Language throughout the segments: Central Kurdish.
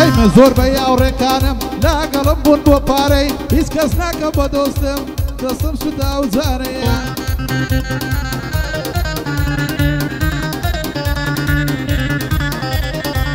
هەی من زۆر بە یاوڕێکانم لاگەڵم بوون بۆ پارەی هیچ کەس ناکەم بە دۆستم دەستم سودا و جارەیە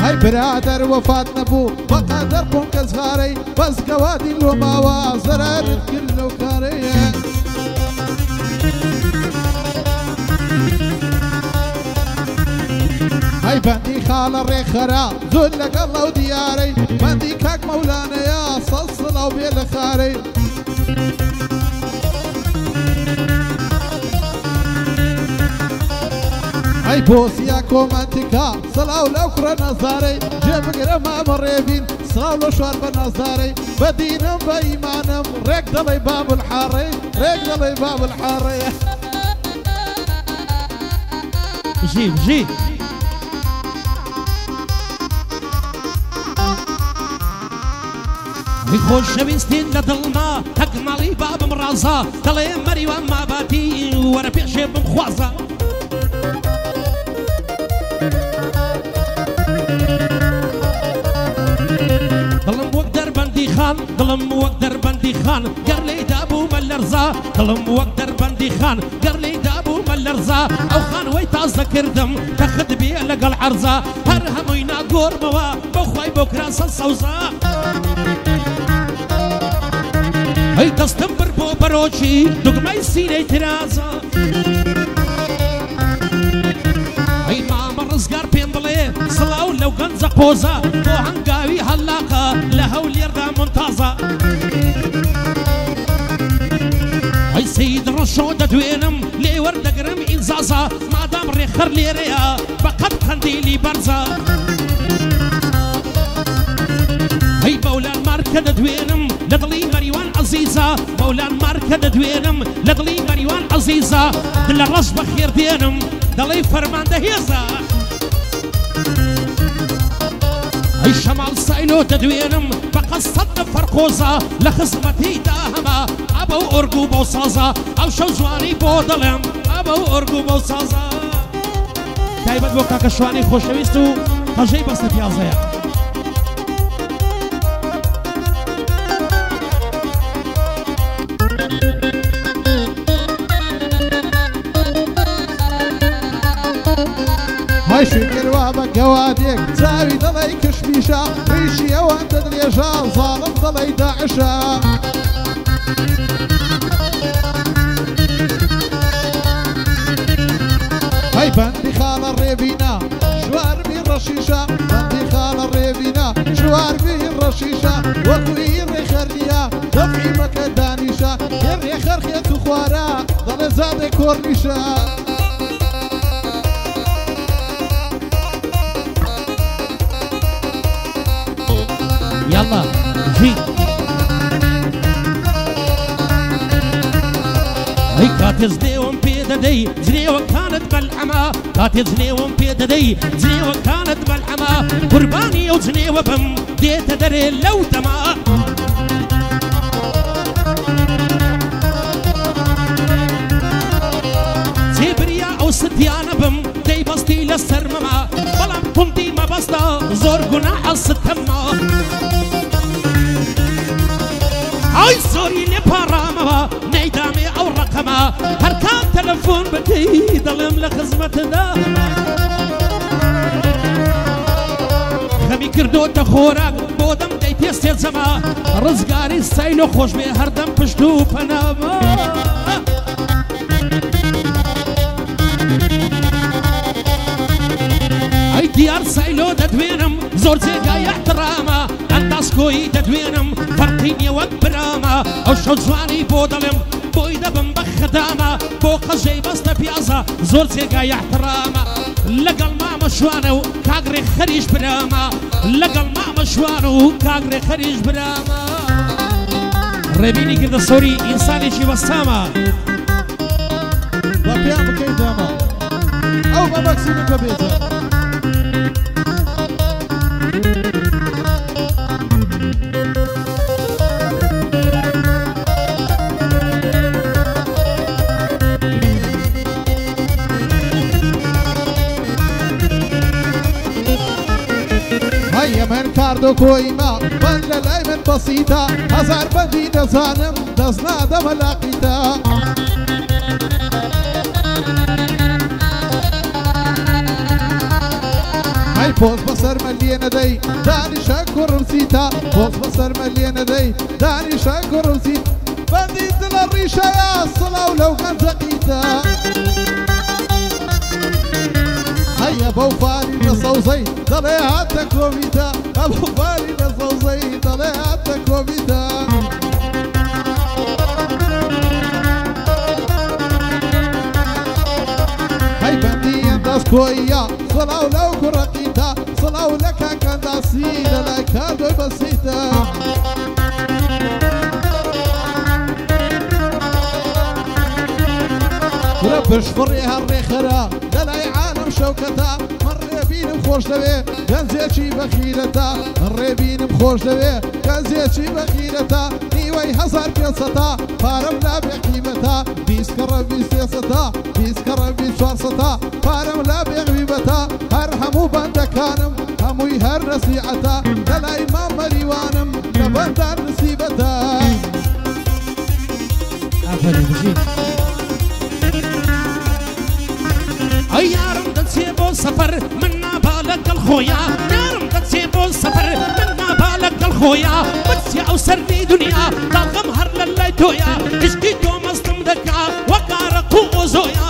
هەی برادەر وەفات نەبوو بەقەدەر بووم کە زغارەی بەس گەوادی لۆ ماوە زەرارت کرد لەو کارەیە هەی بەندی خاڵە ڕێخەرا زۆر لەگەڵ ئەو دیارەی بەندی کاک مەولانەیە سەڵ سڵاو بێ لە خارەی ئەی بۆسیا کۆمەنتیکا سڵاو لەو کوڕە نەزارەی جێبگرە مامە ڕێبین سڵاو لە شوار بە نەزارەی بەدینم بە ئیمانم ڕێک دەڵێ باب الحاڕەی ڕێک دەڵێ باب الحاڕەیە بژی بژی خۆشەویستین لە دڵما تەکمەڵی بابم ڕازە دەڵێ مەریوان ماباتی وەرە پێشێ بمخوازە دڵم وەک دەربەندی خان دڵم وەک دەربەندی خان گەر لێی دابوومە لەرزە دڵم وەک دەربەندی خان گەر لێی دابوومە لەرزە ئەو خانوەی تازە کردم کە خت بێ لەگەڵ عەرزە هەر هەمووی ناگۆڕمەوە بەخوای بۆ کراسە سەوزە هەی دەستم بر بۆ بەرۆکی دوگمەی سینەی ترازە هەی مامە ڕزگار پێم بڵێ سڵاو لەو گەنجە قۆزە بۆ هەنگاوی هەڵاقە لە هەولێردا مونتازە هەی سەید ڕەشۆ دەدوێنم لێ وەردەگرم ئینزازە مادام ڕێخەر لێرەیە بەقەد قەندیلی بەرزە هەی بەولان مارکە دەدوێنم لە دڵی مەریوان عەزیزە بەولان مارکە دەدوێنم لە دڵی مەریوان عەزیزە لە ڕەش بەخێر دێنم دەڵێ فەرماندە هێزە ئەی شەماڵ سایلۆ دەدوێنم بەقەد سەد نەفەر قۆزە لە خزمەتیدا هەمە ئەبە و ئۆرگ و بەو سازە ئەو شەو جوانی بۆ دەڵێم ئەبە و ئۆرگ و بەو سازە تایبەت بۆ کاکە شوانی خۆشەویست و هەژەی بەستە پیازەیە هەی شوێنگەروا بە گەوادێک چاوی دەڵێ کشمیشە ڕیشی ئەوان دەدرێژە زاڵم دەڵێ داعشە هەی بەندی خاڵە ڕێبینە شواربی ڕەشیشە بەندی خاڵە ڕێبینە شواربی ڕەشیشە وەکوی ڕێخەرنیە دەفعی مەکە دانیشە هێ ڕێخەر خێت و خوارە دەڵێ زادێ کۆرنیشە يلا جي هي كاتز ديوم بيددي زنيوة كانت ملحمة كاتز ديوم بيددي زنيوة كانت ملحمة قرباني وزنيوة بم ديت دري لو تما زيبريا او ستيانا بم دي بستي للسرمما بلام كنتي ما بستا زور قناح الستما ئای زۆری لێپاڕامەوە نەیدامێ ئەو ڕقەمە هەر کات تەلەفۆن بکەی دەڵێم لە خزمەتدا خەمی کردۆتە خۆراک بۆ دەم دەی پێستێزەمە ڕزگاری سایلۆ خۆش بێ هەردەم پشت و پەنامە ئەی دیار سایلۆ دەدوێنم زۆر جێگای احترامە ئەنداسکۆیی دەدوێنم فەرقی نییە وەک برامە ئەو شەو جوانی بۆ دەڵێم بۆی دەبم بە خەدامە بۆ قەژەی بەستە پیازە زۆر جێگای احترامە لەگەڵ مامە شوانە و کاگرێ خەریش برامە لەگەڵ مامە شوانە و کاگرێ خەریش برامە ڕێبینی کردە سۆری ئینسانێکی وەسامە بە پێیان بکەی دامە ئەو بە مەکسیمم بە بێزە کاردۆ کۆیما من لە لای من بەسیتە هەزار بەندی دەزانم دەست نادەمە لاقیتە ئەی پۆز بەسەرمە لێ نەدەی دانیشە کوڕمسیتە پۆز بەسەرمە لێ نەدەی دانیشە کوڕمسیت بەندی دلە ڕیشەیە سڵاو لەو گەنجەقیتە هەیە بەو فاری لە سەوزەی دەڵێ هاتە کۆمیتە بەو فاری لە سەوزەی دەڵێ هاتە کۆمیتە هەی بەندی ئەنداز کۆیە سڵاو لەو کوڕەقیتە سڵاو لە کاکەنداسی لە لای کاردۆی بەسیتە ورە پشفڕێ هەڕێخەرە لە لای عالم شەوکەتە من ڕێبینم خۆش دەوێ گەنجێکی بەخیرەتە من ڕێبینم خۆش دەوێ گەنجێکی بەخیرەتە نیوەی 1500 پارەم لا بێقیمەتە 20 کەڕە 2300 20 کەڕە 2400 پارەم لا بێغیبەتە هەر هەموو بەندەکانم هەمووی هەر نەسیعەتە لە لای مامەریوانم لە بەندان نسیبەتە ئەی یارم دەچێ بۆ سەفەر من نابا لەگەڵ خۆیا یارم دەچێ بۆ سەفەر من نابا لەگەڵ خۆیا بچێ ئەو سەردی دنیا داڵغەم هەر لە لای تۆیە عشقی تۆ مەستم دەکا وەکارەق و ئۆزۆیە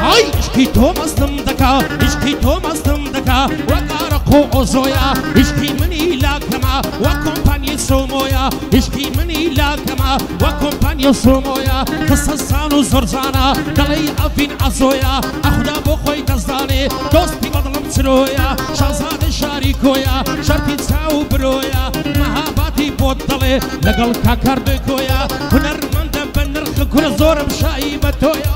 ئەی عشقی تۆ مەستم دەکا عشقی تۆ مەستم دەکا وەکارەق و ئۆزۆیە عشقی منی لاکەمە وە کۆمپانیی سۆمۆیە عشقی منی لاکەمە وە کۆمپانیە سۆمۆیە کەسەسان و زۆرجانە دەڵێی ئەڤین ئەزۆیە ئەخدا بۆ خۆی دەزدانێ دۆستی بەدڵم چرۆیە شازادە شاری کۆیە شەرپی چاو برۆیە مەهاباتی بۆت دەڵێ لەگەڵ کاکاردۆی کۆیە هونەرمەندە بە نرخ کورە زۆرم شایی بە تۆیە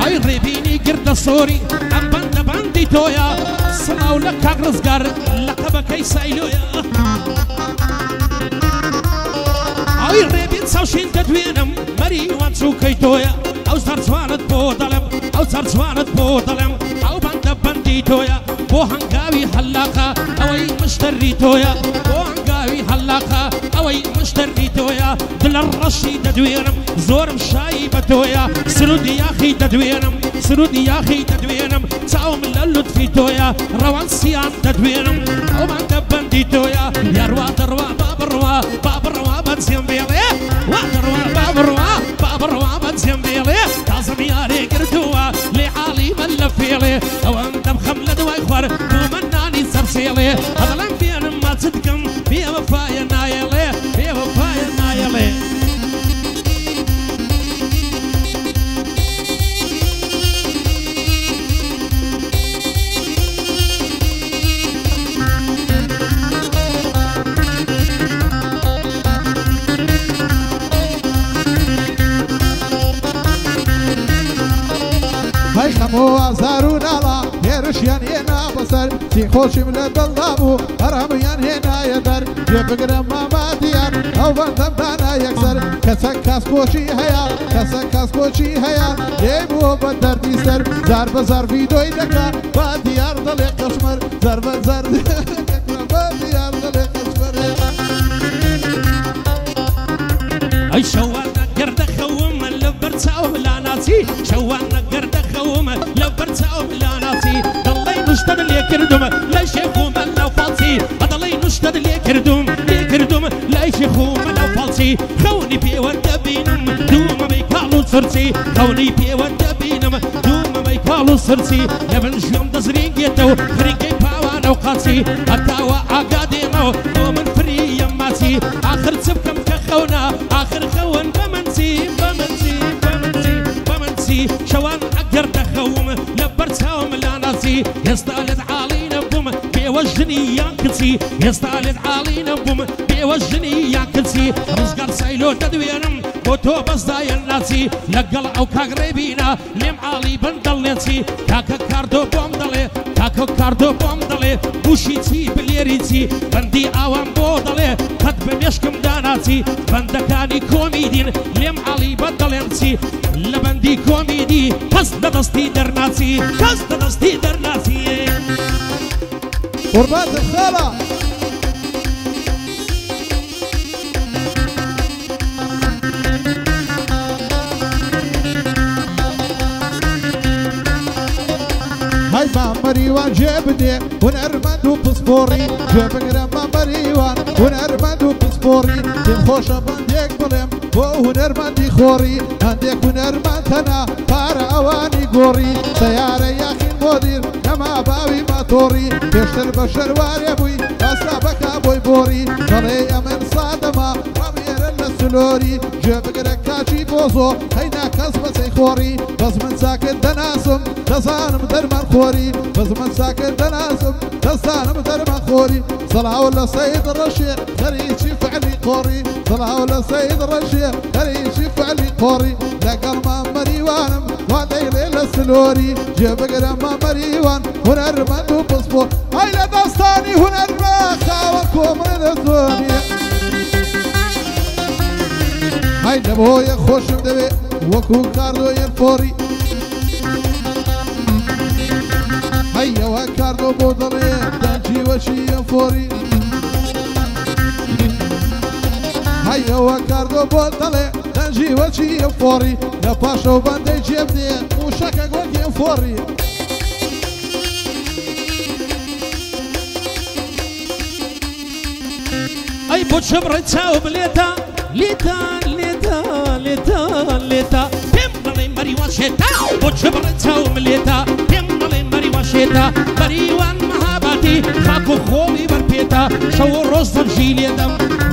ئەی ڕێبینی گردە سۆری ئەم بەندە بەندی تۆیە سڵاو لە کاک ڕزگار لە قەبەکەی سایلۆیە ئەوی ڕێبین چاوشین دەدوێنم مەریوان چووکەی تۆیە ئەو زەرجوانت بۆ دەڵێم ئەو زەرجوانت بۆ دەڵێم ئەو بەندە بەندی تۆیە بۆ هەنگاوی هەلاقە ئەوەی مشتەری تۆیە بۆ هەنگاوی هەلاقە ئەوەی مشتەری تۆیە دلە ڕەشی دەدوێنم زۆرم شایی بە تۆیە سرودی یاخی دەدوێنم سرودی یاخی دەدوێنم چاوم لە لوتفی تۆیە ڕەوانسیان دەدوێنم ئەو بەندە بەندی تۆیە یاڕوا دەڕوا بابڕوا بابڕوا بەجێم بێڵێ وا دەڕوا بابڕوا بابڕوا بەجێم بێڵێ تازەم یارێ گرتووە لێ عاڵی من لە فێڵێ ئەوەم دەمخەم لە دوای خوار بۆ من نانی سەرسێڵێ هەدەڵەم بێنم ماچ دکەم بێوەفایە نایەڵێ بێوەفایە نایەڵێ هەی خەمۆ ئازار و ناڵا هێرشیان هێنا بەسەر چی خۆشیم لە دڵدا بوو هەر هەموویان هێنایە دەر گوێ بگرم مامادیان ئەو بەندەم دانا یەکسەر کەسە کاسکۆچی هەیە کەسە کاسکۆچی هەیە لێ بووە بە دەردی سەر زار بە زار ڤیدۆی دەکا با دیار دڵێ قەشمەر زەر بە زەر با دیار دڵێ قەشمەر ئەی شەوانە گەردەخەومە لە بەرچاوم لا ناچی شەوانە گەردەخەومە لە بەرچاوم لا ناچی دڵی نوشتەد لێ کردوم لای شێخومە لەو فاڵچی دڵی نوشتەد لێ کردوم لای شێخومە لەو فاڵچی خەونی پێوە دەبینم دوومەمەی کاڵ و سرچی خەونی پێوە دەبینم دوومەمەی کاڵ و سرچی لە من ژیۆم دەزرینگێتەوە خریگەی پاوانە و قاچی هەتاوە ئاگا دێمەوە بۆ من فریە ماچی ئاخر چ بکەم کە خەونە آخر خەون بەمەنچی بەمەنچی بەمەنچی بەمەنچی شەوان ئەگەر دەخەوم لە بەرچاوم لا ناچی هێستا لێت عاڵی نەبووم بێوە ژنی یان کچی هێستا لێت عاڵی نەبووم بێوە ژنی یان کچی ڕزگار سایلۆ دەدوێنم بۆ تۆ بەزدایە ناچی لەگەڵ ئەو کاک ڕێبینە لێم عاڵی بن دڵێچی کاکە کاردۆ بۆم دەڵێ کاکە کاردۆ بۆم دەڵێ بوشی چی بلێری چی بەندی ئاوام بۆ دەڵێ قەت بە مێشکم داناچی بەندەکانی کۆمی دین لێم عاڵی بە دەڵێن چی لە بەندی بەندی کۆمیدی کەس لەدەستی دەرناچی کەس لەدەستی دەرناچی قوربانت خاڵە هاي مامەریوان جێ بدێ هونەرمەند و پسپۆڕی گوێ بگرە مامەریوان هونەرمەند و پسپۆڕی دڵ خۆشە بەندێک بڵێم بۆ هونەرمەندی خۆڕی هەندێک هونەرمەند هەنا پارە ئەوانی گۆڕی سەیارە یاخین مۆدیر نەما باوی ماتۆڕی پێشتر بە شەروارێ بووی ئاستا بەکا بۆی بۆڕی دەڵێ ئەمن سادەما ڕەمێرە لە سلۆری گوێ بگرە کاچی بۆزۆ هەینا کەس بەچەی خۆڕی بەس من ساکت دەناسم دەزانم دەرمان خۆری بەس من ساکت دەناسم دەزانم دەرمان خۆری سەڵاو لە سەید ڕەشێ خەریکی فعلی قۆڕی سەڵاو لە سەید ڕەشێ خەریکی فعلی قۆڕی لەگەڵ مامەریوانم وا دەیڵێ لە سلۆری گوێ بگرە مامەریوان هونەرمەند و پسپۆ ئەی لە دەستانی هونەرمە خاوە کۆمە دەزۆنیە ئەی لەبۆیە خۆشم دەوێ وەکو کاردۆیە فۆری هەیەوە کاردۆ بۆ دەڵێ دەنجی وەشیە فۆری هەیەوە کاردۆ بۆ دەڵێ دەنجی وەچیە فۆری لە پاشەو بەندەی جێبدێ موشەکە گۆکێ فۆری ئەی بۆ چەبڕێ چاوم لێتا لێتا لێتا لێتا لێتا پێم دەڵێ مەریوان شێتا بۆ چەبڕێ چاوم لێتا پێم دەڵێ مەریوان شێتا مەریوان مەهاباتی خاک و خۆڵی بەرپێتا شەو و ڕۆژ دەمژی لێدەم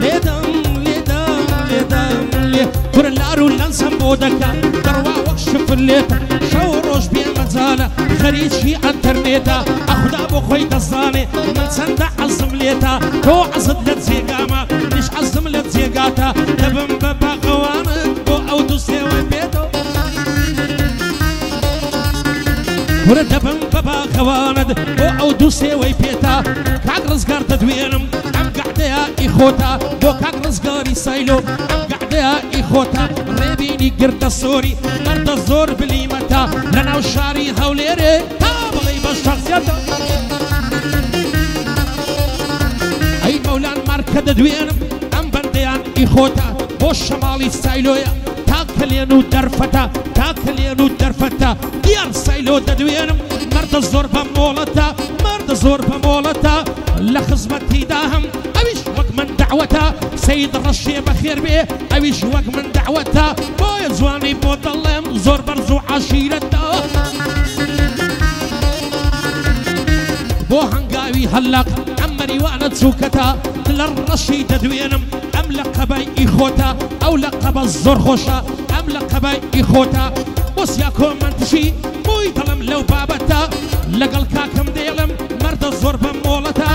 لێدەم لێدەم لێدەم لێ کورە لار و لەنسەم بۆ دەکا دەڕوا وەک شفر لێتا شەو و ڕۆژ بێمەجالە خەریکی ئەنتەرنێتا ئەخدا بۆ خۆی دەزانێ من چەندە عەزم لێتا تۆ عەزت لە جێگامە نیش عەزم لە جێگاتە دەبم بە باقەوانت بۆ ئەو دوو سێوە بێتەوە ورە دەبم بە باقەوانت بۆ ئەو دوو سێوەی پێتا کاک ڕزگار دەدوێنم ئەم گەعدەیە ئیخۆتا بۆ کاک ڕزگاری سایلۆ ئەم گەعدەیە ئیخۆتا ڕێبینی گردە سۆری مەردە زۆر بلیمەتە لەناو شاری هەولێرێ تا بڵێ بە شەخسیەتە ئەی مەولان مارکە دەدوێنم ئەم بەندەیان ئیخۆتا بۆ شەماڵی سایلۆیە تاکە لێن و دەرفەتە تاکە لێن و دەرفەتە دیار سایلۆ دەدوێنم مەردە زۆر بە مۆڵەتە مەردە زۆر بە مۆڵەتە لە خزمەتیدا هەم ئەویش وەک من دەعوەتە سەید ڕەشێ بەخێر بێ ئەویش وەک من دەعوەتە بۆیە جوانی بۆ دەڵێم زۆر بەرز و عاشیرەتە بۆ هەنگاوی هەلاق ئەم مەریوانە چووکەتە لە ڕەشی دەدوێنم ئەم لەقەبەی ئیخۆتە ئەو لەقەبە زۆر خۆشە ئەم لەقەبەی ئیخۆتە بۆسیا کۆمەنتشی بۆی دەڵم لەو بابەتە لەگەڵ کاکەم دێڵم مەردە زۆر بە مۆڵەتە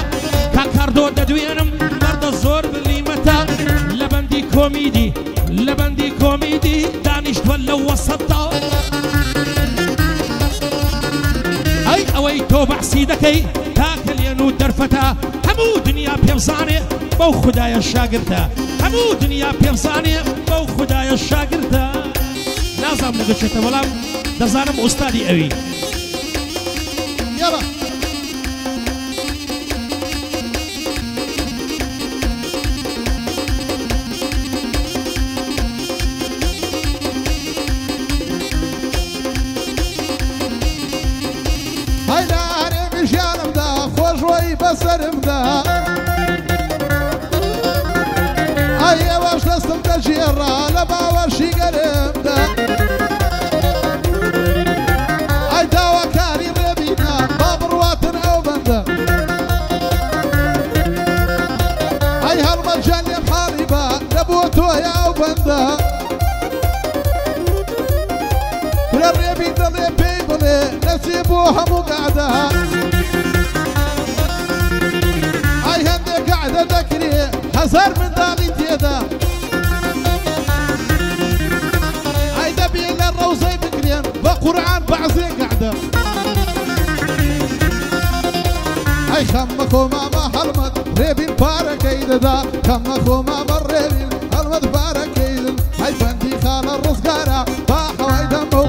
کاکاردۆ دەدوێنم مەردە زۆر بلیمەتە لە بەندی کۆمیدی لە بەندی کۆمیدی دانیشتوە لەو وەسەتە ئەی ئەوەی تۆ بەعسی دەکەی تاکە لێن و دەرفەتە هەموو دنیا پێبزانێ بەو خودایە شاگردە هەموو دنیا پێبزانێ بەو خودایە شاگردە نازام لەگەچێتە بەڵام دەزانم ئوستادی ئەوی یاڵە هەیدارێمی ژیانمدا خۆشەوەی بەسەرمدا ئەی ئێوەش دەستم دەژێڕا لە باوەشی گەرمدا ئەی داواکاری ڕێبینە با بڕواتن ئەو بەندە ئەی هەڵمەجان لێم حاڵی بە لەبووە تۆیە ئەو بەندە لە ڕێبین دەڵێ پێی بڵێ نەچێ بۆ هەموو گەعدە ئەی هەندێک گەعدە دەکرێ هەزار منداڵی تێدا ئەی دەبێ لە ڕەوزەی بکرێن بە قورعان بەعزێ گەعدە ئەی خەممە خۆمامە هەڵمەت ڕێبین پارەکەی دەدا خەممە خۆمامە ڕێبین هەڵمەت پارەکەی دن ئەی بەندی خاڵە ڕزگارە با حەوای دەمە و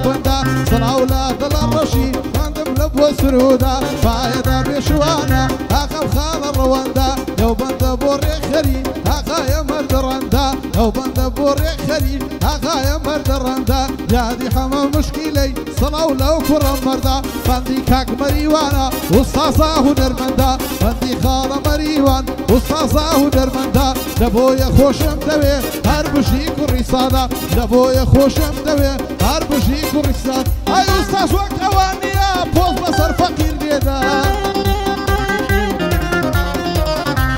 سرودا فايدا بشوانا هاقا خال الرواندا لو بند بوري خري هاقا يا مرد رندا لو بند بوري خري هاقا يا مرد رندا جادي حما مشكلي صلاو لو كرم مردا بندي كاك مريوانا وصاصا هنرمندا بندي خال مريوان وصاصا هنرمندا لبويا خوشم دوي هر بشي كريسادا لبويا خوشم دوي هر بشي كريساد اي استاذ وقت اوانيا بوز بصر فقير ليدا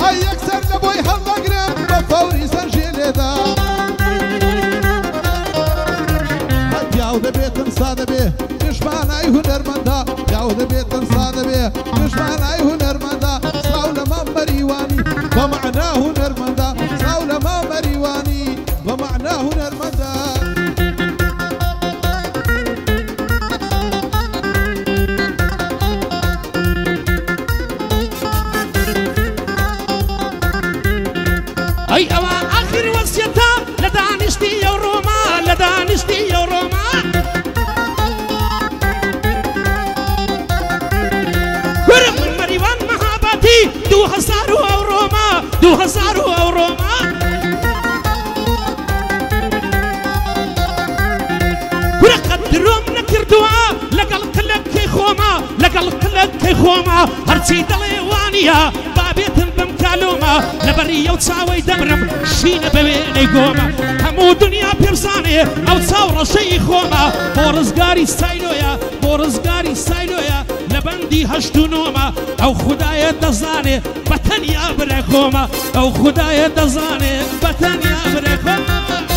اي يكسر لبوي هلا قرب بفوري سنجي ليدا يعود بيت صاد به دشمان اي هنرمندا يعود بيت صاد به دشمان اي هنرمندا صاول ما مريواني ومعناه هنرمندا صاول ما مريواني ومعناه هنرمندا اي اوا اخر وصيتا لدانشتي يا روما لدانشتي يا روما ورم مريوان محاباتي 2000 روما 2000 روما ورقدرهم نكردوا لقل قلك خوما لقل قلك خوما هرتي دليوانيا بابيتم بمكالوما لبرية وتساوي دمرم شين بويني قوما همو دنيا بيرزاني او تصور شي خوما بورزقاري سايلويا بورزقاري سايلويا لبندي هشتو نوما او خدايا دزاني بتنيا برخوما او خدايا دزاني بتنيا برخوما